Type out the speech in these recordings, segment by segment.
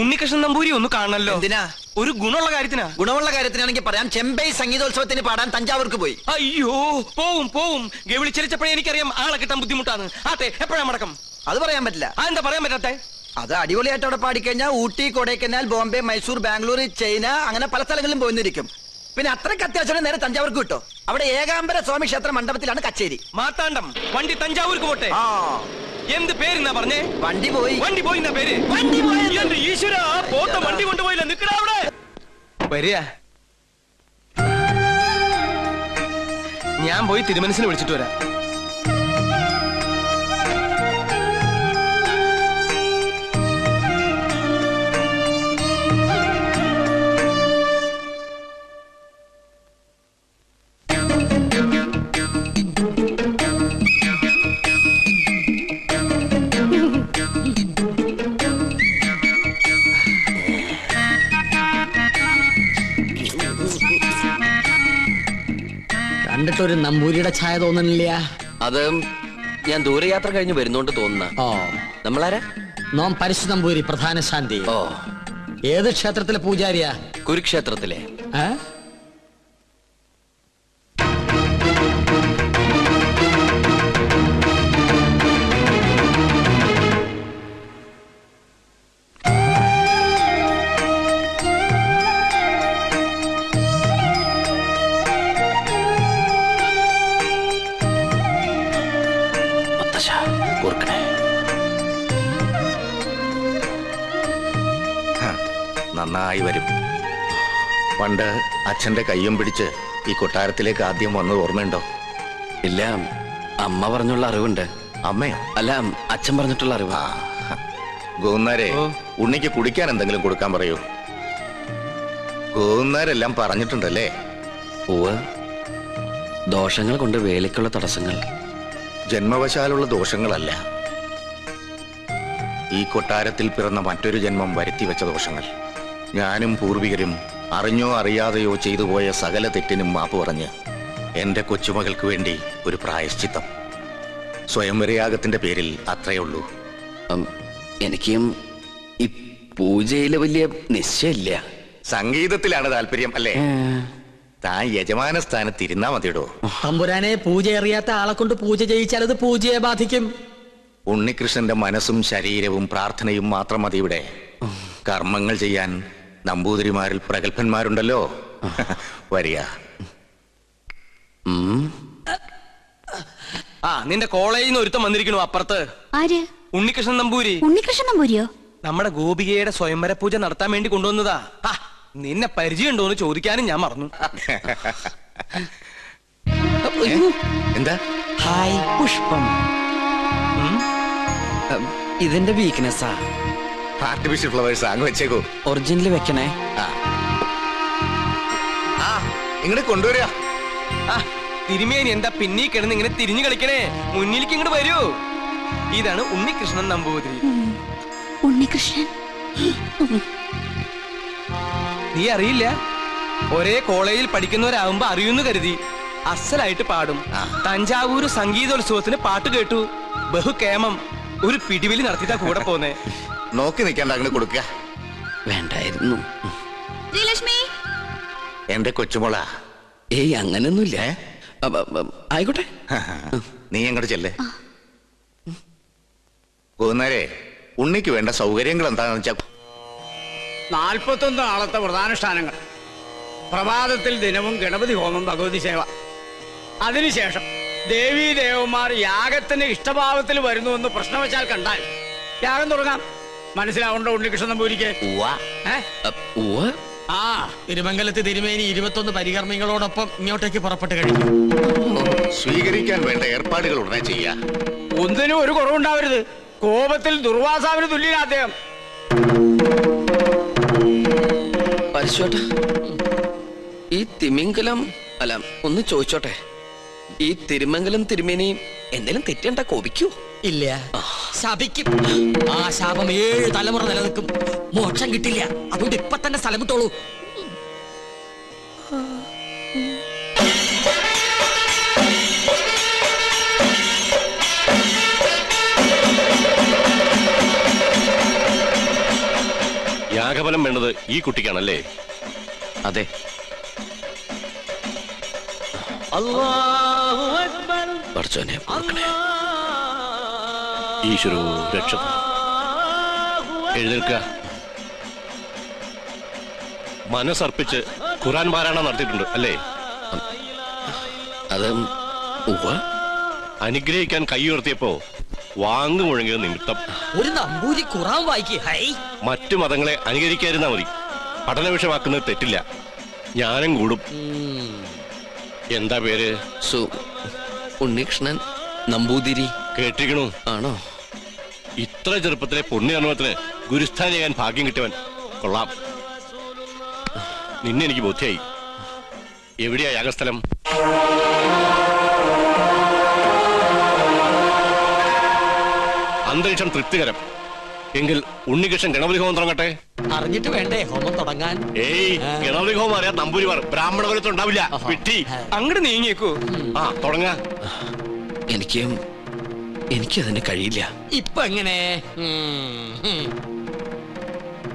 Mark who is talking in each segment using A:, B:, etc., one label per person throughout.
A: ഉണ്ണികൃഷ്ണൻ നമ്പൂരി ഒന്ന് കാണണല്ലോ.
B: എന്തിനാ?
A: ഒരു ഗുണമുള്ള കാര്യത്തിനാ.
B: ഗുണമുള്ള കാര്യത്തിനാണെങ്കിൽ പറയാം. ചെമ്പൈ സംഗീതോത്സവത്തിന് പാടാൻ തഞ്ചാവൂർക്ക് പോയി.
A: അയ്യോ, പോവും പോവും. ഗവിളി ചലിച്ചപ്പോഴേ എനിക്കറിയാം ആളെ കിട്ടാൻ ബുദ്ധിമുട്ടാണ്. ആട്ടെ, എപ്പോഴാ മടക്കം?
B: അത് പറയാൻ പറ്റില്ല.
A: എന്താ പറയാൻ പറ്റാത്തെ?
B: അത് അടിപൊളിയായിട്ട് അവിടെ പാടിക്കഴിഞ്ഞാൽ ഊട്ടി, കൊടൈക്കനാൽ, ബോംബെ, മൈസൂർ, ബാംഗ്ലൂർ, ചൈന, അങ്ങനെ പല സ്ഥലങ്ങളിലും പോയിരിക്കും. പിന്നെ അത്രയ്ക്ക് അത്യാവശ്യം നേരെ തഞ്ചാവൂർക്ക് കിട്ടോ. അവിടെ ഏകാംബര സ്വാമി ക്ഷേത്ര മണ്ഡപത്തിലാണ് കച്ചേരി.
A: മാത്താണ്ടം വണ്ടി തഞ്ചാവൂർക്ക് പോട്ടെ. എന്ത് പേരെന്നാ പറഞ്ഞേ?
B: വണ്ടി പോയി.
A: വണ്ടി പോയി എന്നാ പേര്?
B: വണ്ടി പോയി.
A: ഈശ്വര, പോത്ത വണ്ടി കൊണ്ടുപോയില്ല. നിക്കടാ അവിടെ. വരിക. ഞാൻ പോയി തിരുമനസിനെ വിളിച്ചിട്ട് വരാം.
C: കണ്ടിട്ടൊരു നമ്പൂരിയുടെ ഛായ തോന്നണില്ല.
D: അത് ഞാൻ ദൂരയാത്ര കഴിഞ്ഞ് വരുന്നോണ്ട് തോന്നുന്ന.
C: ഓ,
D: നമ്മളാരാ?
C: നോം പരശു നമ്പൂരി, പ്രധാന ശാന്തി.
D: ഓ,
C: ഏത് ക്ഷേത്രത്തിലെ പൂജാരിയാ?
D: കുരുക്ഷേത്രത്തിലെ.
E: നന്നായി വരും. പണ്ട് അച്ഛന്റെ കയ്യും പിടിച്ച് ഈ കൊട്ടാരത്തിലേക്ക് ആദ്യം വന്നത് ഓർമ്മയുണ്ടോ?
D: ഇല്ല, അമ്മ പറഞ്ഞുള്ള അറിവുണ്ട്.
E: അമ്മയോ?
D: അല്ല, അച്ഛൻ പറഞ്ഞിട്ടുള്ള അറിവ്.
E: ഗോന്നാരെ, ഉണ്ണിക്ക് കുടിക്കാൻ എന്തെങ്കിലും കൊടുക്കാൻ പറയൂ. ഗോന്നാരെല്ലാം പറഞ്ഞിട്ടുണ്ടല്ലേ?
D: ഉവ്വ്. ദോഷങ്ങൾ കൊണ്ട് വേലയ്ക്കുള്ള തടസ്സങ്ങൾ.
E: ജന്മവശാലുള്ള ദോഷങ്ങളല്ല, ഈ കൊട്ടാരത്തിൽ പിറന്ന മറ്റൊരു ജന്മം വരുത്തി വെച്ച ദോഷങ്ങൾ. ഞാനും പൂർവികരും അറിഞ്ഞോ അറിയാതെയോ ചെയ്തു പോയ സകല തെറ്റിനും മാപ്പ് പറഞ്ഞ് എന്റെ കൊച്ചുമകൾക്ക് വേണ്ടി ഒരു പ്രായശ്ചിത്തം. സ്വയംവരയാഗത്തിന്റെ പേരിൽ അത്രയേ ഉള്ളൂ.
D: എനിക്കും ഈ പൂജയില് വലിയ നിശ്ചയില്ല.
E: സംഗീതത്തിലാണ് താല്പര്യം അല്ലേ? താൻ യജമാന സ്ഥാനത്ത് ഇരുന്നാ മതിയിടോ.
C: തമ്പുരാനെ, പൂജ അറിയാത്ത ആളെ കൊണ്ട് പൂജ ചെയ്യിച്ചാൽ അത് പൂജയെ ബാധിക്കും.
E: ഉണ്ണികൃഷ്ണന്റെ മനസ്സും ശരീരവും പ്രാർത്ഥനയും മാത്രം മതി ഇവിടെ. കർമ്മങ്ങൾ ചെയ്യാൻ നമ്പൂതിരിമാരിൽ പ്രഗത്ഭന്മാരുണ്ടല്ലോ. വരിക.
A: നിന്റെ കോളേജിൽ നിന്ന് ഒരുത്തം വന്നിരിക്കണു അപ്പുറത്ത്.
F: ആര്?
A: ഉണ്ണികൃഷ്ണൻ നമ്പൂരി.
F: ഉണ്ണികൃഷ്ണൻ നമ്പൂരിയോ?
A: നമ്മുടെ ഗോപികയുടെ സ്വയംവര പൂജ നടത്താൻ വേണ്ടി കൊണ്ടുവന്നതാ. നിന്നെ പരിചയമുണ്ടോന്ന് ചോദിക്കാനും ഞാൻ മറന്നു.
E: എന്താ?
D: ഹായ് പുഷ്പം. ഇതിന്റെ വീക്ക്നെസ്സാ.
E: ആർട്ടിഫിഷ്യൽ ഫ്ലവേഴ്സ് അങ്ങ് വെച്ചേക്കോ.
D: ഒറിജിനൽ വെക്കണേ.
E: ഇങ്ങോട്ട് കൊണ്ടുവരിക.
A: തിരുമേനി എന്താ പിന്നീ കിടന്ന് ഇങ്ങനെ തിരിഞ്ഞു കളിക്കണേ? മുന്നിലേക്ക് ഇങ്ങോട്ട് വരൂ. ഇതാണ് ഉണ്ണികൃഷ്ണൻ നമ്പൂതിരി.
F: ഉണ്ണികൃഷ്ണൻ
A: നീ അറിയില്ല? ഒരേ കോളേജിൽ പഠിക്കുന്നവരാകുമ്പോ അറിയുന്നു കരുതി. അസലായിട്ട് പാടും. തഞ്ചാവൂര് സംഗീതോത്സവത്തിന് പാട്ട് കേട്ടു. ബഹുകേമം. ഒരു പിടിവലി നടത്തിയിട്ടാ കൂടെ പോന്നേ.
E: നോക്കി നിൽക്കാണ്ട് അങ്ങനെ കൊടുക്കുക.
D: വേണ്ടായിരുന്നു.
E: എന്റെ കൊച്ചുമോള.
D: ഏയ്, അങ്ങനൊന്നുമില്ല. ആയിക്കോട്ടെ,
E: നീ അങ്ങോട്ട് ചെല്ലേ. പോകുന്നേരെ ഉണ്ണിക്ക് വേണ്ട സൗകര്യങ്ങൾ എന്താണെന്ന് വെച്ചാൽ
G: 41 നാളത്തെ പ്രധാനുഷ്ഠാനങ്ങൾ. പ്രഭാതത്തിൽ ദിനവും ഗണപതി ഹോമം, ഭഗവതി സേവ. അതിനുശേഷം ദേവീ ദേവന്മാർ യാഗത്തിന് ഇഷ്ടഭാവത്തിൽ വരുന്നുവെന്ന് പ്രശ്നവശാൽ കണ്ടാൽ യാഗം തുടങ്ങാം. മനസ്സിലാവുണ്ടോ ഉണ്ണികൃഷ്ണൻ നമ്പൂരിക്ക്?
C: തിരുമംഗലത്ത് തിരുമേനി 21 പരികർമ്മികളോടൊപ്പം ഇങ്ങോട്ടേക്ക് പുറപ്പെട്ട് കഴിഞ്ഞു.
E: സ്വീകരിക്കാൻ വേണ്ട ഏർപ്പാടുകൾ ഉടനെ ചെയ്യാ.
G: ഒന്നിനും ഒരു കുറവുണ്ടാവരുത്. കോപത്തിൽ ദുർവാസാവിന് തുല്യനാ അദ്ദേഹം.
D: പരിശോട്ടെ, ഈ തിമിംഗലം അല്ല, ഒന്ന് ചോദിച്ചോട്ടെ, ഈ തിരുമംഗലം തിരുമേനി എന്തെങ്കിലും തെറ്റണ്ട കോപിക്കൂ?
C: ഇല്ല, ശപിക്കും. ആ ശാപം 7 തലമുറ നിലനിൽക്കും. മോക്ഷം കിട്ടില്ല. അതുകൊണ്ട് ഇപ്പൊ തന്നെ സ്ഥലം വിട്ടോളൂ.
H: അധ്യാപനം വേണ്ടത് ഈ കുട്ടിക്കാണല്ലേ?
E: അതെ.
D: പഠിച്ചോനെ
H: ഈശ്വരോ രക്ഷ. എഴുന്നേൽക്ക. മനസ്സർപ്പിച്ച് ഖുർആൻ പാരായണം നടത്തിയിട്ടുണ്ട് അല്ലേ?
D: അത്
H: അനുഗ്രഹിക്കാൻ കൈ ഉയർത്തിയപ്പോ വാങ്ങു മുഴങ്ങിയത് നിമിത്തം.
C: ഒരു നമ്പൂരി ഖുറാൻ വായിക്കേ. ഹൈ,
H: മറ്റു മതങ്ങളെ അനുകരിക്കാതിരുന്നാ മതി. പഠന വിഷയമാക്കുന്നത് തെറ്റില്ല. ജ്ഞാനം കൂടും. എന്താ പേര്?
D: ഉണ്ണികൃഷ്ണൻ നമ്പൂതിരി.
H: കേട്ടിരിക്കണു?
D: ആണോ?
H: ഇത്ര ചെറുപ്പത്തിലെ പുണ്യകർമ്മത്തിന് ഗുരുസ്ഥാനം ചെയ്യാൻ ഭാഗ്യം കിട്ടിയവൻ. കൊള്ളാം. നിന്നെ എനിക്ക് ബോധ്യായി. എവിടെയാ യാഗസ്ഥലം? അന്തരീക്ഷം തൃപ്തികരം എങ്കിൽ ഉണ്ണികൃഷ്ണൻ ഗണപതി ഹോമം തുടങ്ങട്ടെ.
C: അറിഞ്ഞിട്ട് വേണ്ടേ ഹോമം തുടങ്ങാൻ?
H: ഏയ്, ഗണപതി ഹോമം അറിയാൻ നമ്പൂരിമാർ ബ്രാഹ്മണ കുലത്തിൽ ഉണ്ടാവില്ല. വിട്ടി
A: അങ്ങോട്ട് നീങ്ങിയേക്കൂ.
H: ആ തുടങ്ങാ.
D: എനിക്കതിന് കഴിയില്ല.
C: ഇപ്പൊ എങ്ങനെ?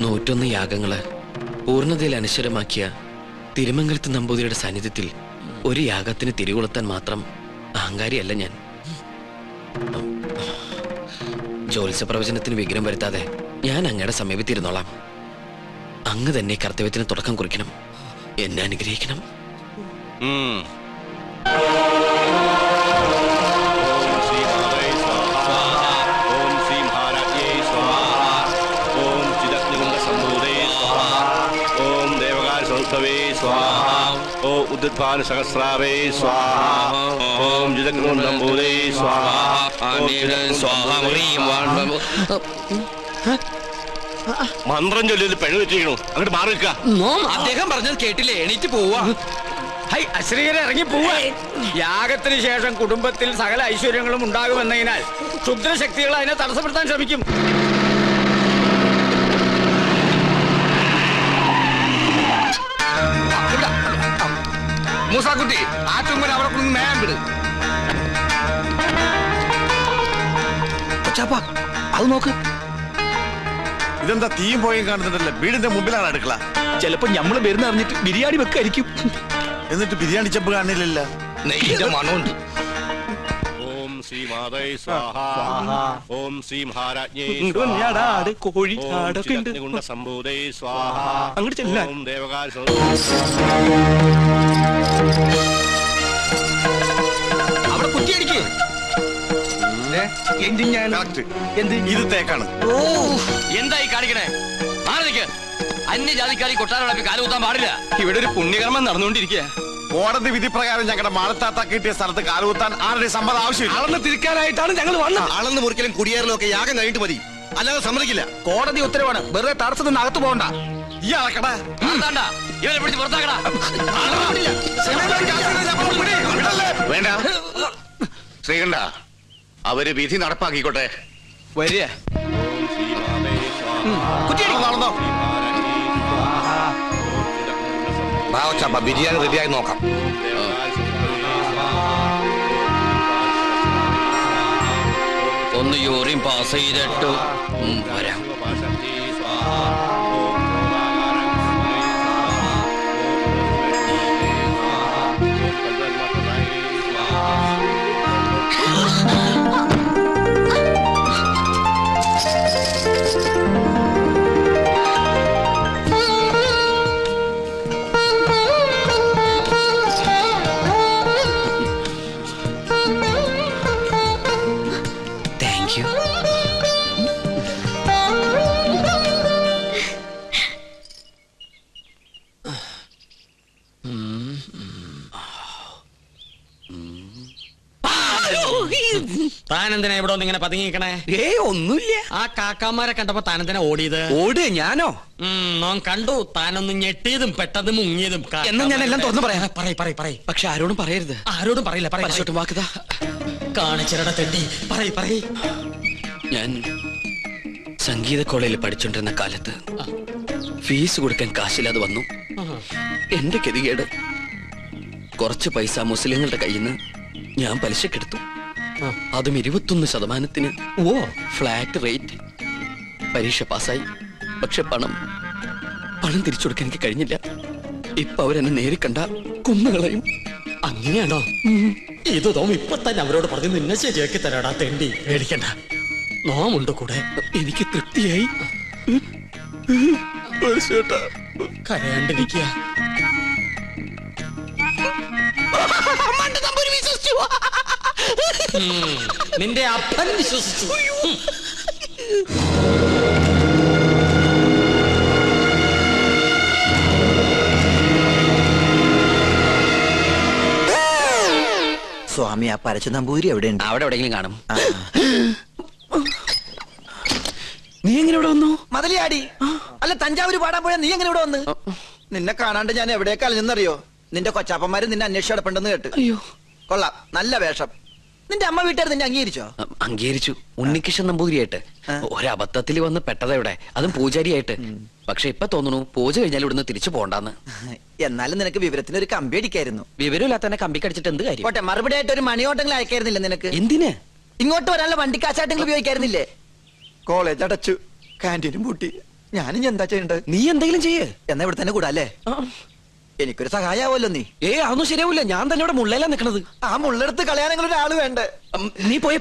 D: 101 യാഗങ്ങള് പൂർണ്ണതയിൽ അനശ്വരമാക്കിയ തിരുമംഗലത്ത് നമ്പൂതിരിയുടെ സാന്നിധ്യത്തിൽ ഒരു യാഗത്തിന് തിരികൊളുത്താൻ മാത്രം അഹങ്കാരിയല്ല ഞാൻ. ജ്യോത്സ്യ പ്രവചനത്തിന് വിഘ്നം വരുത്താതെ ഞാൻ അങ്ങയുടെ സമീപത്തിരുന്നോളാം. അങ്ങ് തന്നെ കർത്തവ്യത്തിന് തുടക്കം കുറിക്കണം. എന്നെ അനുഗ്രഹിക്കണം.
H: ഓം ഉദ്ധാന സഹസ്രാവേ സ്വാഹ. ഓം ജിതഗ്നോംബൂദേ സ്വാഹ. മന്ത്രം ചൊല്ലിയത് പെഴു വെച്ചിരിക്കണു. അങ്ങോട്ട് മാറി നിൽക്ക.
A: അദ്ദേഹം പറഞ്ഞത് കേട്ടില്ലേ? എണീറ്റ് പോവാ.
G: ഹൈ, അശ്രീകരെ ഇറങ്ങി പോവാ. യാഗത്തിന് ശേഷം കുടുംബത്തിൽ സകല ഐശ്വര്യങ്ങളും ഉണ്ടാകുമെന്നതിനാൽ ക്ഷുദ്രശക്തികൾ അതിനെ തടസ്സപ്പെടുത്താൻ ശ്രമിക്കും.
A: മൂസാക്കുട്ടി, ആ ചുമ്മൻ അവിടെ കൊണ്ട് മേയാൻ വിട്.
B: അത് നോക്ക്.
E: ഇതെന്താ തീയും പോയും കാണുന്നുണ്ടല്ലോ? വീടിന്റെ മുമ്പിലാണ് അടുക്കള.
A: ചിലപ്പോ ഞമ്മള് വരുന്ന അറിഞ്ഞിട്ട് ബിരിയാണി വെക്കായിരിക്കും.
E: എന്നിട്ട് ബിരിയാണി ചെമ്പ് കാണില്ലല്ലോ.
A: നെയ്യുടെ മണമുണ്ട്.
H: ഓം ശ്രീ മാതൈ സ്വാഹ. ഓം ശ്രീ മഹാരാജ്ഞേ
A: ആട് കോഴി ആടൊക്കെ ഉണ്ട്.
H: സംഭൂതേ സ്വാഹ.
A: അങ്ങോട്ട് ചെല്ലാൻ.
H: ഓം ദേവകാല
A: അവിടെ കുറ്റിയടിക്ക്.
E: ഇത് തേക്കാണ്.
C: എന്തായി കാണിക്കണേ? അന്യജാതിക്കാരി കൊട്ടാരം കാലുകുത്താൻ പാടില്ല.
A: ഇവിടെ ഒരു പുണ്യകർമ്മം നടന്നുകൊണ്ടിരിക്കുക.
E: കോടതി വിധി പ്രകാരം ഞങ്ങളുടെ മാളത്താത്ത കിട്ടിയ സ്ഥലത്ത് കാലുകുത്താൻ ആരുടെ സമ്മതം ആവശ്യമില്ല.
A: അളന്ന് തിരിക്കാനായിട്ടാണ് ഞങ്ങൾ വന്നത്.
E: അളന്ന് മുറിക്കലും കുടിയേറലും ഒക്കെ യാഗം കഴിഞ്ഞിട്ട് മതി, അല്ലാതെ സമ്മതിക്കില്ല.
B: കോടതി ഉത്തരവാണ്. വെറുതെ തടസ്സം നിന്ന് അകത്ത് പോകണ്ട.
E: ഈ അളക്കട
C: ഇവരെ പിടിച്ച് പുറത്താക്കടാ.
E: വേണ്ട ശ്രീകണ്ഠ, അവര് വിധി നടപ്പാക്കിക്കോട്ടെ.
A: വരിക.
E: നടന്നോ?
A: ബിരിയാണി റെഡിയായി നോക്കാം.
D: ഒന്ന് യൂറിൻ പാസ് ചെയ്തിട്ടു വരാം. Thank you.
C: താനെന്തിനാ ഇവിടെ ഇങ്ങനെ പതുങ്ങിക്കണേ?
A: ഒന്നുമില്ല.
C: ആ കാക്കാമാരെ കണ്ടപ്പോ താനെന്തിനാ ഓടിയത്?
A: ഓട് ഞാനോ?
C: നോൻ കണ്ടു. താനൊന്ന് ഞെട്ടിയതും പെട്ടതും മുങ്ങിയതും.
A: എന്നാ ഞാൻ എല്ലാം തുറന്നു പറയാം.
C: പറയ്.
A: പക്ഷെ ആരോടും പറയരുത്.
C: ആരോടും പറയില്ല.
A: പരിശോട്ട് വാക്കുതാ.
C: കാണിച്ചിരട തെണ്ടി. പറയ്.
D: ഞാൻ സംഗീത കോളേജിൽ പഠിച്ചോണ്ടിരുന്ന കാലത്ത് ഫീസ് കൊടുക്കാൻ കാശില്ലാതെ വന്നു. എന്റെ ഗതികേട്. കുറച്ച് പൈസ മുസ്ലിങ്ങളുടെ കയ്യിൽ നിന്ന് ഞാൻ പലിശക്കെടുത്തു. അതും 21%. Flat rate. പരീക്ഷ പാസ്സായി. പക്ഷെ പണം പണം തിരിച്ചു കൊടുക്കാൻ എനിക്ക് കഴിഞ്ഞില്ല. ഇപ്പൊ അവരെന്നെ നേരി കണ്ട കൊന്നുകളയും.
C: അങ്ങനെയാണോ? ഇത് നോം ഇപ്പൊ തന്നെ അവരോട് പറഞ്ഞ് നിന്നെ ശരിയാക്കി തരാടാ തെണ്ടി. പേടിക്കണ്ട, നോമുണ്ട് കൂടെ.
D: എനിക്ക് തൃപ്തിയായി.
C: കരയാണ്ടിരിക്കുക. നിന്റെ അപ്പൻ വിശ്വസിച്ചു.
B: സ്വാമി, ആ പരച്ചു നമ്പൂരി എവിടെയുണ്ട്?
D: അവിടെ എവിടെയെങ്കിലും കാണും. നീ എങ്ങനെ ഇവിടെ വന്നു?
B: മതിലിയാടി. അല്ല, തഞ്ചാവൂര് പാടാൻ പോയാ നീ എങ്ങനെ ഇവിടെ വന്ന്? നിന്നെ കാണാണ്ട് ഞാൻ എവിടേക്ക് അലഞ്ഞെന്നറിയോ? നിന്റെ കൊച്ചാപ്പന്മാര് നിന്നെ അന്വേഷിച്ച് കിടപ്പുണ്ടെന്ന് കേട്ട്.
D: അയ്യോ,
B: കൊള്ളാം, നല്ല വേഷം. നിന്റെ അമ്മ വീട്ടുകാർ നിന്നെ അംഗീകരിച്ചോ?
D: അംഗീകരിച്ചു. ഉണ്ണികൃഷ്ണൻ നമ്പൂതിരിയായിട്ട്. ഒരബദ്ധത്തിൽ വന്ന് പെട്ടതെവിടെ, അതും പൂജാരിയായിട്ട്. പക്ഷെ ഇപ്പൊ തോന്നുന്നു പൂജ കഴിഞ്ഞാൽ ഇവിടുന്ന് തിരിച്ചു പോണ്ടാന്ന്.
B: എന്നാലും നിനക്ക് വിവരത്തിന് ഒരു കമ്പി അടിക്കായിരുന്നു.
D: വിവരമില്ലാത്ത തന്നെ കമ്പി കടിച്ചിട്ട് എന്ത് കാര്യം?
B: പോട്ടെ, മറുപടി ആയിട്ട് ഒരു മണിയോട്ടെങ്കിലും അയക്കായിരുന്നില്ല നിനക്ക്?
D: എന്തിന്?
B: ഇങ്ങോട്ട് വരാനുള്ള വണ്ടിക്കാശായിട്ടെങ്കിലും ഉപയോഗിക്കായിരുന്നില്ലേ? കോളേജ് അടച്ചു, കാന്റീനും പൂട്ടി. ഞാനും എന്താ ചെയ്യണ്ടത്?
D: നീ എന്തെങ്കിലും ചെയ്യേ.
B: എന്നാ ഇവിടെ തന്നെ കൂടാല്ലേ? എനിക്കൊരു സഹായാവല്ലോ നീ.
D: അതൊന്നും ശരിയാവില്ല. ഞാൻ തന്നെ ഇവിടെ മുള്ളയിലാ നിക്കണത്.
B: ആ മുള്ളെടുത്ത് കളയാനെങ്കിലും ഒരാള് വേണ്ടേ?
D: നീ പോയി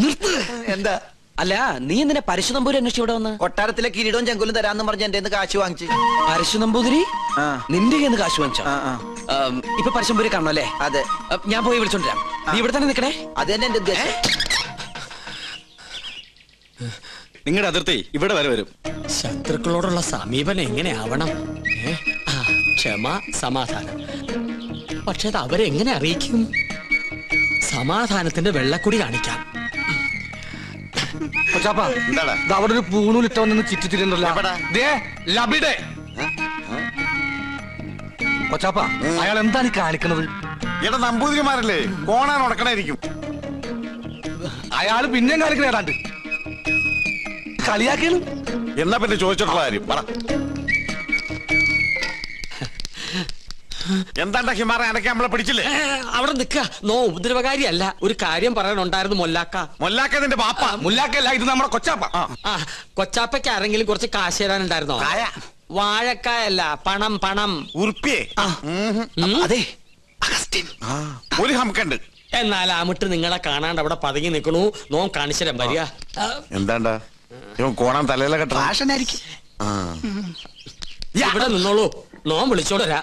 D: നിർത്ത്.
B: എന്താ?
D: അല്ല, നീ എന്തിനാ പരശു നമ്പൂരി അന്വേഷിച്ച് ഇവിടെ വന്ന്?
B: കൊട്ടാരത്തിലെ കിരീടവും ചെങ്കുലും തരാന്ന് പറഞ്ഞ് എന്റെ കാശ് വാങ്ങിച്ച്.
D: പരശു നമ്പൂതിരി നിന്റെ കയ്യിൽ കാശ് വാങ്ങിച്ചോ? ഇപ്പൊ പരശുനമ്പൂരി കാണണം അല്ലേ?
B: അതെ.
D: ഞാൻ പോയി വിളിച്ചോണ്ടിരാം. നീ ഇവിടെ തന്നെ നിക്കണേ.
B: അത് തന്നെ എന്റെ ഉദ്ദേശം.
I: നിങ്ങളുടെ അതിർത്തി ഇവിടെ വരെ വരും.
C: ശത്രുക്കളോടുള്ള സമീപനം എങ്ങനെയാവണം? ക്ഷമ, സമാധാനം. പക്ഷെ അത് അവരെങ്ങനെ അറിയിക്കും? സമാധാനത്തിന്റെ വെള്ളക്കുടി കാണിക്കാം.
I: എന്താടാ?
A: അവിടെ ഒരു പൂണൂലിട്ട വന്ന് ചിറ്റിത്തിരുന്നല്ലോ. കൊച്ചാപ്പ, അയാൾ എന്താണ് കാണിക്കണത്?
I: ഇവിടെ നമ്പൂതിരിമാരല്ലേ, കോണാൻ ഉടക്കണായിരിക്കും.
A: അയാള് പിന്നെയും കാണിക്കണ ഏതാണ്ട് കളിയാക്കിയാണ്.
I: എന്നാ പിന്നെ ചോദിച്ചിട്ടുള്ള കാര്യം പറ. എന്താണ്ടാ ഹിമാറ, അനക്കെ നമ്മളെ പിടിച്ചില്ലേ?
C: അവിടെ നിക്ക. നോ ഉപദ്രവകാരിയല്ല. ഒരു കാര്യം പറയാനുണ്ടായിരുന്നു മൊല്ലാക്ക.
I: മൊല്ലാക്ക നിന്റെ ബാപ്പ.
A: മുല്ലാക്കല്ല, ഇത് നമ്മുടെ കൊച്ചാപ്പ.
C: കൊച്ചാപ്പയ്ക്ക് ആരെങ്കിലും കുറച്ച് കാശ് തരാനുണ്ടായിരുന്നോ? വാഴക്കായല്ല, പണം. പണം
I: ഉറുപ്പിയേ?
D: അതെ,
I: ഒരു ഹംക്കുണ്ട്.
C: എന്നാൽ അമിട്ട് നിങ്ങളെ കാണാണ്ട് അവിടെ പതുങ്ങി നിൽക്കണു. നോ കാണിച്ചരം വരിക.
I: എന്താണ്ടാ ഇവൻ കോണാൻ തലയിലെ കെട്ട?
C: ഇവിടെ നിന്നോളൂ, നോ വിളിച്ചോടരാ.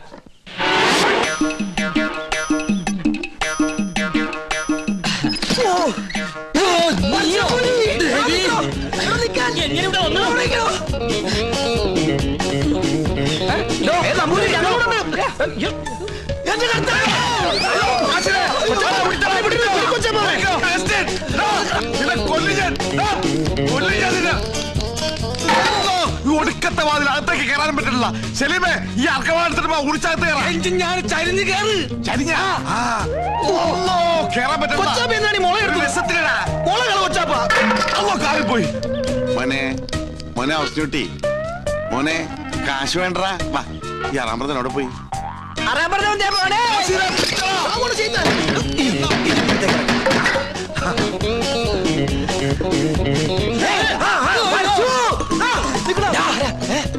I: ഒടുക്കത്തെ വാതിൽ അകത്തേക്ക് കയറാനും പറ്റില്ല. സെലീമേ, ഈ അർക്കവാളെടുത്തിട്ട് ഉടിച്ചകത്ത് കയറാൻ.
A: ഞാൻ ചരിഞ്ഞ് കയറ്.
I: കേറാൻ പറ്റില്ല. പോയി മോനെ അവസ്ഥ മോനെ കാശ് വേണ്ടടാ. വാ, ഈ അറാമ്പറത്തിനോടെ പോയി.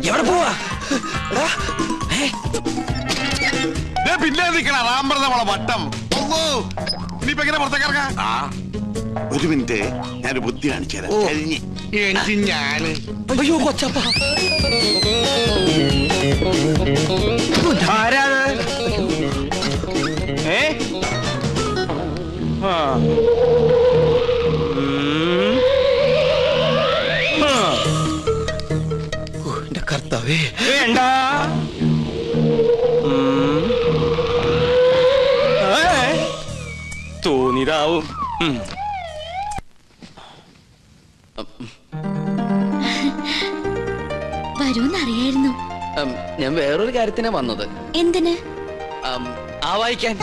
D: എവിടെ പോവാ?
I: പിന്നെ നിൽക്കണ റാമ്പറന്ന മോളെ വട്ടം. ഇനിയിപ്പോ എങ്ങനെ പുറത്തേക്ക് ഇറങ്ങാ? ഒരു മിനിറ്റ്, ഞാനൊരു ബുദ്ധി കാണിച്ചു തരാം. ഞാന്
D: അയ്യോ കൊച്ചപ്പ,
A: എന്റെ കർത്താവേ, വേണ്ട. തോന്നിയതാവും.
F: വരൂന്നറിയായിരുന്നു.
D: ഞാൻ വേറൊരു കാര്യത്തിനാ വന്നത്.
F: എന്തിന്?
D: ആവായിക്കാൻ.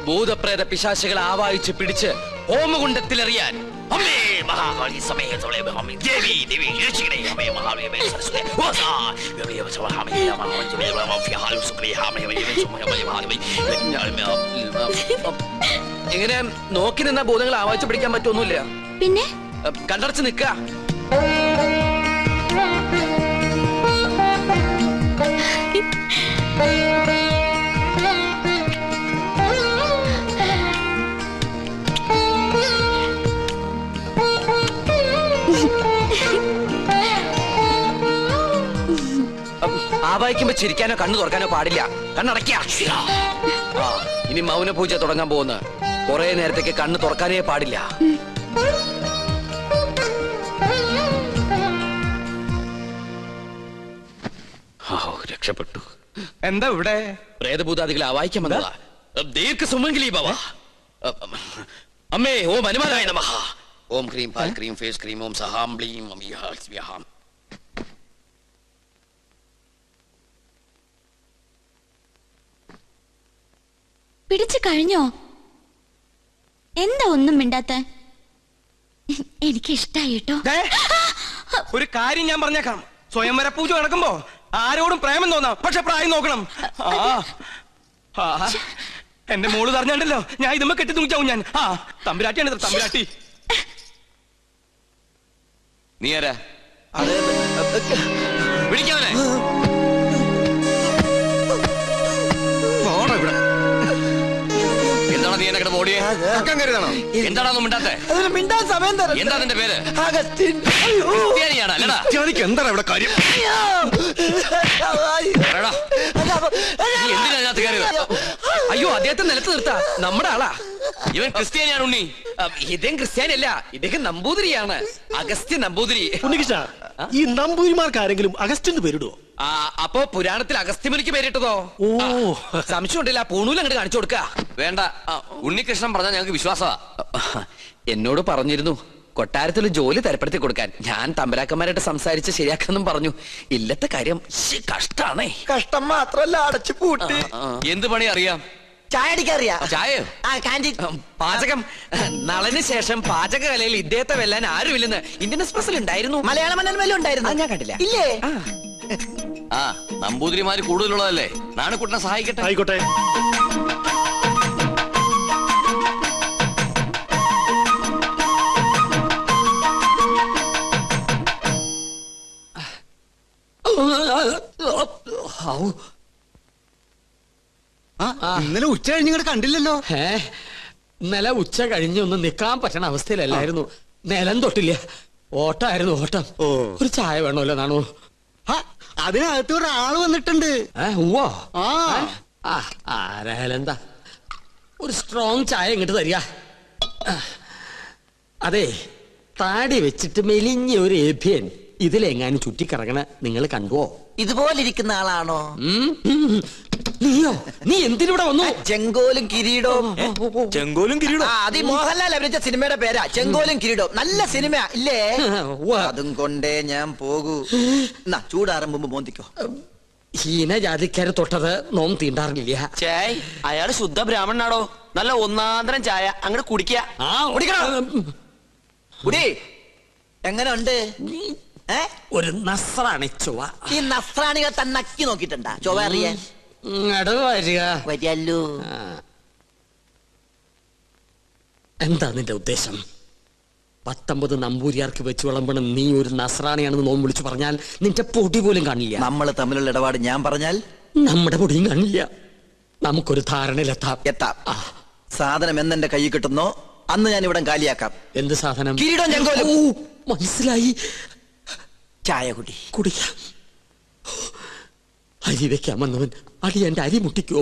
D: ഭൂതപ്രേത പിശാചുകളെ ആവാഹിച്ച് പിടിച്ച് ഹോമകുണ്ടത്തിലെറിയാൻ. അമ്മേ മഹാകാളി സമേതോളെ അമ്മേ ദേവി ദേവി രക്ഷിക്കണേ അമ്മേ മഹാവേ സരസ്വതി വാസാ ദേവി സവഹാമേ മഹാവേ മഹാവേ ഹാലു സുക്ലി ഹാമേ മഹാവേ. എങ്ങനെ നോക്കി നിന്ന ഭൂതങ്ങളെ ആവാഹിച്ച് പിടിക്കാൻ പറ്റൊന്നുമില്ല.
F: പിന്നെ
D: കണ്ടടച്ച് നിൽക്കുക. ആവായിക്കുമ്പോ ചിരിക്കാനോ കണ്ണു തുറക്കാനോ പാടില്ല. കണ്ണടയ്ക്ക. ആ ഇനി മൗന പൂജ തുടങ്ങാൻ പോകുന്ന കുറെ നേരത്തേക്ക് കണ്ണ് തുറക്കാനേ പാടില്ല. രക്ഷപ്പെട്ടു.
A: എന്താ ഇവിടെ?
D: പ്രേതഭൂതാദികളെ ആവായിക്കാൻ വന്നതാ. ദീർഘ സുമംഗലി ഭവ. അമ്മേ ഓം ഹനുമാനായ നമഃ. ഓം ക്രീം പാൽ ക്രീം ഫേസ് ക്രീം ഓം സഹാം ബ്ലീം സ്വാഹാം.
F: പിടിച്ചു കഴിഞ്ഞോ? എന്താ ഒന്നും മിണ്ടാത്ത? എനിക്ക് ഇഷ്ടായി കേട്ടോ.
A: ദേ, ഒരു കാര്യം ഞാൻ പറഞ്ഞേക്കാം. സ്വയംവര പൂജ നടക്കുമ്പോ ആരോടും പ്രേമം തോന്നാം, പക്ഷെ പ്രായം നോക്കണം. എന്റെ മോള് പറഞ്ഞാണ്ടല്ലോ ഞാൻ ഇതുമ്മ കെട്ടി തൂങ്ങിച്ചാവും ഞാൻ. തമ്പുരാട്ടിയാണ് തമ്പുരാട്ടി.
D: നീ ആരാ? വിളിക്കാവനെ. എന്താണ് നീ എന്നെ കിടന്ന് ഓടിയേ? എന്താണോ മിണ്ടാത്തെ?
B: മിണ്ടാൻ സമയം തരാം.
D: എന്താ നിന്റെ പേര്?
B: അഗസ്റ്റിൻ.
D: ക്രിസ്ത്യാനിയാണോ? അല്ലടാ.
I: എന്താ ഇവിടെ കാര്യം?
D: പറയടാ. നീ എന്തിനാ അതിനകത്ത് കയറിയത്?
A: അയ്യോ, അദ്ദേഹത്തെ നിലത്ത് നിർത്താ. നമ്മുടെ ആളാ.
D: ഇവൻ ക്രിസ്ത്യാനിയാണ് ഉണ്ണി.
A: ഇദ്ദേഹം ക്രിസ്ത്യാനിയല്ല, ഇദ്ദേഹം നമ്പൂതിരിയാണ്. അഗസ്ത്യ നമ്പൂതിരി.
C: ഉണ്ണികൃഷ്ണ, ഈ നമ്പൂതിരിമാർക്ക് ആരെങ്കിലും അഗസ്റ്റിന് പേരിടുവോ?
A: അപ്പോ പുരാണത്തിൽ അഗസ്ത്യമുനിക്ക് പേരിട്ടതോ?
C: ഓ,
A: സംശയം ഉണ്ടല്ല. പൂണൂൽ അങ്ങോട്ട് കാണിച്ചു കൊടുക്ക.
D: വേണ്ട. ഉണ്ണികൃഷ്ണൻ പറഞ്ഞാൽ ഞങ്ങൾക്ക് വിശ്വാസമാ.
A: എന്നോട് പറഞ്ഞിരുന്നു കൊട്ടാരത്തിൽ ജോലി തരപ്പെടുത്തി കൊടുക്കാൻ. ഞാൻ തമ്പരാക്കന്മാരായിട്ട് സംസാരിച്ച് ശരിയാക്കാന്നും പറഞ്ഞു. ഇല്ലത്തെ കാര്യം കഷ്ടാണേ.
B: കഷ്ടം മാത്രല്ല, അടച്ചു പൂട്ടി.
D: എന്ത് പണി അറിയാം?
B: ചായ അടിക്കറിയാ?
D: ചായ
B: കാന്റീൻ
A: പാചകം. നളന് ശേഷം പാചകകലയിൽ ഇദ്ദേഹത്തെ വെല്ലാൻ ആരുമില്ലെന്ന് ഇന്ത്യൻ എക്സ്പ്രസിൽ ഉണ്ടായിരുന്നു.
B: മലയാള മനോരമയിലും ഉണ്ടായിരുന്നു.
A: ഞാൻ കണ്ടില്ല.
B: ഇല്ലേ?
D: ആ നമ്പൂതിരിമാര് കൂടുതലുള്ളതല്ലേ. നാണക്കുട്ടനെ സഹായിക്കട്ടെ.
C: ആയിക്കോട്ടെ.
B: ഇന്നലെ ഉച്ച കഴിഞ്ഞിങ്ങോട്ട് കണ്ടില്ലല്ലോ.
C: ഇന്നലെ ഉച്ച കഴിഞ്ഞൊന്നും നിക്കാൻ പറ്റണ അവസ്ഥയിലല്ലായിരുന്നു. നിലം തൊട്ടില്ല. ഓട്ടായിരുന്നു ഓട്ടം. ഒരു ചായ വേണമല്ലോ നാണു?
B: അതിനകത്ത് ഒരാള് വന്നിട്ടുണ്ട്.
C: ഉവ്വോ? ആരായാലും എന്താ, ഒരു സ്ട്രോങ് ചായ ഇങ്ങോട്ട് തരിക. അതെ, താടി വെച്ചിട്ട് മെലിഞ്ഞ ഒരു ഏഭ്യൻ ഇതിലെങ്ങാനും ചുറ്റിക്കറങ്ങണ നിങ്ങൾ കണ്ടുവോ?
B: ഇതുപോലെ ഇരിക്കുന്ന ആളാണോ?
C: നീയോ? നീ എന്തിനൂടെ വന്നു?
B: ചെങ്കോലും കിരീടവും.
C: ചെങ്കോലും കിരീടം
B: അത് മോഹൻലാൽ അഭിനയിച്ച സിനിമയുടെ പേരാ, ചെങ്കോലും കിരീടവും. നല്ല സിനിമ ഇല്ലേ? അതും കൊണ്ടേ ഞാൻ പോകൂ. എന്നാ ചൂടാറുമ്പോ മോന്തിക്കോ.
C: ഹീനജാതിക്കാരെ തൊട്ടത് നോം തീണ്ടാറില്ല.
D: ചായ് അയാള് ശുദ്ധ ബ്രാഹ്മണനാടോ. നല്ല ഒന്നാന്തരം ചായ അങ്ങോട്ട് കുടിക്കുക.
B: കുടി. എങ്ങനെ ഉണ്ട്?
C: ഒരു നസ്രാണി ചൊവ്വ.
B: ഈ നസ്രാണികൾ തന്നെ നക്കി നോക്കിട്ടുണ്ടാ ചൊവ്വ അറിയാൻ? വരിയല്ലോ.
C: എന്താ നിന്റെ ഉദ്ദേശം? 19 നമ്പൂരിയാർക്ക് വെച്ച് വിളമ്പണം നീ ഒരു നസ്രാണിയാണെന്ന് നോം വിളിച്ചു പറഞ്ഞാൽ നിന്റെ പൊടി പോലും കാണില്ല.
B: നമ്മൾ തമ്മിലുള്ള ഇടപാട് ഞാൻ പറഞ്ഞാൽ
C: നമ്മുടെ പൊടിയും കാണില്ല. നമുക്കൊരു ധാരണയിലെത്താം.
B: എത്താം. സാധനം എന്നെന്റെ കയ്യിൽ കിട്ടുന്നോ അന്ന് ഞാൻ ഇവിടെ കാലിയാക്കാം.
C: എന്ത് സാധനം?
B: കിരീടം ചെങ്കോലും.
C: മനസ്സിലായി.
B: ചായ കുടി.
C: കുടിക്കാം. അരി വെക്കാൻ വന്നവൻ അടി എന്റെ അരി മുട്ടിക്കോ?